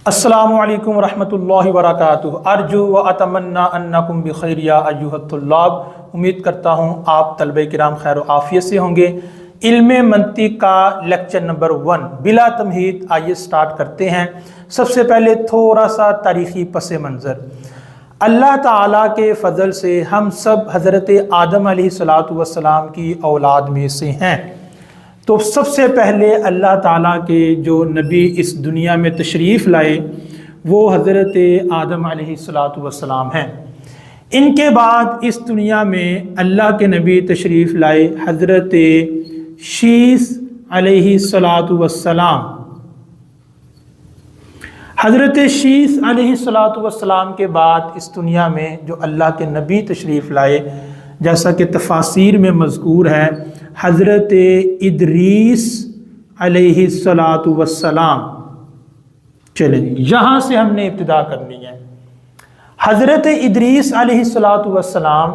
السلام علیکم ورحمۃ اللہ وبرکاتہ۔ ارجو و اتمنا انکم بخیر یا ایھا الطلاب۔ امید کرتا ہوں آپ طلبہ کرام خیر و عافیت سے ہوں گے۔ علم منطق کا لیکچر نمبر 1 بلا تمہید آئیے سٹارٹ کرتے ہیں۔ سب سے پہلے تھوڑا سا تاریخی پس منظر۔ اللہ تعالیٰ کے فضل سے ہم سب حضرت آدم علیہ السلام کی اولاد میں سے ہیں۔ تو سب سے پہلے اللہ تعالیٰ کے جو نبی اس دنیا میں تشریف لائے وہ حضرت آدم علیہ السلام ہیں۔ ان کے بعد اس دنیا میں اللہ کے نبی تشریف لائے حضرت شیث علیہ السلام۔ حضرت شیث علیہ السلام کے بعد اس دنیا میں جو اللہ کے نبی تشریف لائے، جیسا کہ تفاسیر میں مذکور ہے، حضرت ادریس علیہ السلام۔ چلیں یہاں سے ہم نے ابتدا کرنی ہے۔ حضرت ادریس علیہ السلام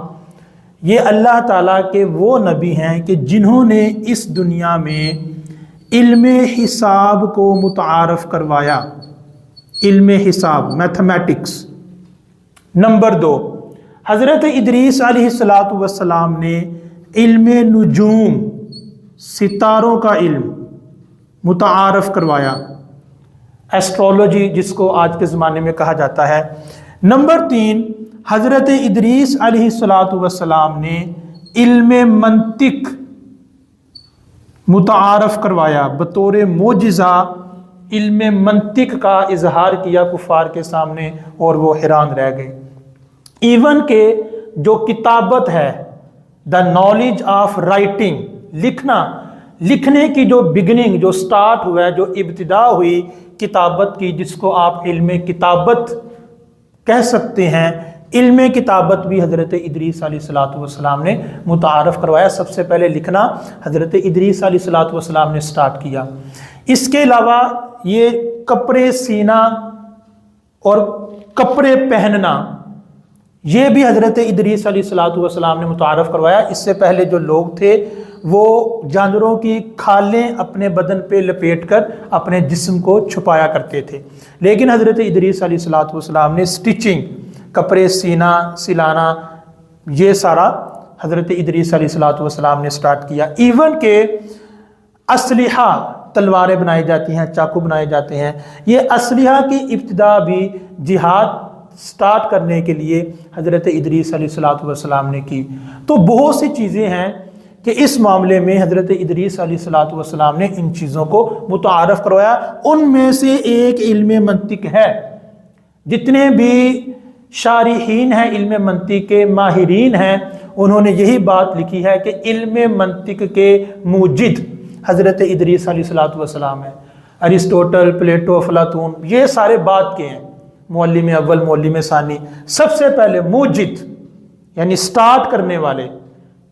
یہ اللہ تعالیٰ کے وہ نبی ہیں کہ جنہوں نے اس دنیا میں علم حساب کو متعارف کروایا۔ علم حساب، میتھمیٹکس۔ نمبر 2، حضرت ادریس علیہ السلام نے علم نجوم، ستاروں کا علم متعارف کروایا، ایسٹرولوجی جس کو آج کے زمانے میں کہا جاتا ہے۔ نمبر 3، حضرت ادریس علیہ السلام نے علم منطق متعارف کروایا، بطور معجزہ علم منطق کا اظہار کیا کفار کے سامنے اور وہ حیران رہ گئے۔ ایون کہ جو کتابت ہے، دا نالج آف رائٹنگ، لکھنے کی جو بگننگ، جو سٹارٹ ہوا ہے، جو ابتدا ہوئی کتابت کی، جس کو آپ علم کتابت کہہ سکتے ہیں، علم کتابت بھی حضرت ادریس علیہ السلام نے متعارف کروایا۔ سب سے پہلے لکھنا حضرت ادریس علیہ السلام نے سٹارٹ کیا۔ اس کے علاوہ یہ کپڑے سینا اور کپڑے پہننا، یہ بھی حضرت ادریس علیہ السلام نے متعارف کروایا۔ اس سے پہلے جو لوگ تھے وہ جانوروں کی کھالیں اپنے بدن پہ لپیٹ کر اپنے جسم کو چھپایا کرتے تھے، لیکن حضرت ادریس علیہ السلام نے سٹیچنگ، کپڑے سینا، سلانا، یہ سارا حضرت ادریس علیہ السلام نے سٹارٹ کیا۔ ایون کہ اسلحہ، تلواریں بنائی جاتی ہیں، چاقو بنائے جاتے ہیں، یہ اسلحہ کی ابتدا بھی جہاد سٹارٹ کرنے کے لیے حضرت ادریس علیہ السلام نے کی۔ تو بہت سی چیزیں ہیں کہ اس معاملے میں حضرت ادریس علیہ السلام نے ان چیزوں کو متعارف کروایا۔ ان میں سے ایک علم منطق ہے۔ جتنے بھی شارحین ہیں، علم منطق کے ماہرین ہیں، انہوں نے یہی بات لکھی ہے کہ علم منطق کے موجد حضرت ادریس علیہ السلام ہے۔ ارسطوٹل، پلیٹو، افلاطون، یہ سارے بعد کے ہیں، معلم اول، معلم ثانی۔ سب سے پہلے موجد یعنی سٹارٹ کرنے والے،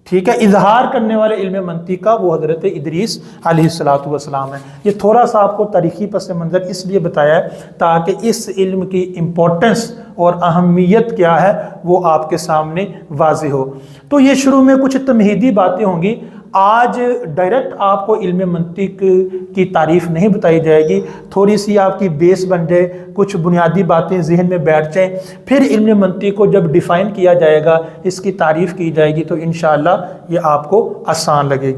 ٹھیک ہے، اظہار کرنے والے علم منطق کا، وہ حضرت ادریس علیہ السلام ہے۔ یہ تھوڑا سا آپ کو تاریخی پس منظر اس لیے بتایا ہے تاکہ اس علم کی امپورٹنس اور اہمیت کیا ہے وہ آپ کے سامنے واضح ہو۔ تو یہ شروع میں کچھ تمہیدی باتیں ہوں گی۔ آج ڈائریکٹ آپ کو علم منطق کی تعریف نہیں بتائی جائے گی، تھوڑی سی آپ کی بیس بن جائے، کچھ بنیادی باتیں ذہن میں بیٹھ جائیں، پھر علم منطق کو جب ڈیفائن کیا جائے گا، اس کی تعریف کی جائے گی، تو انشاءاللہ یہ آپ کو آسان لگے گی۔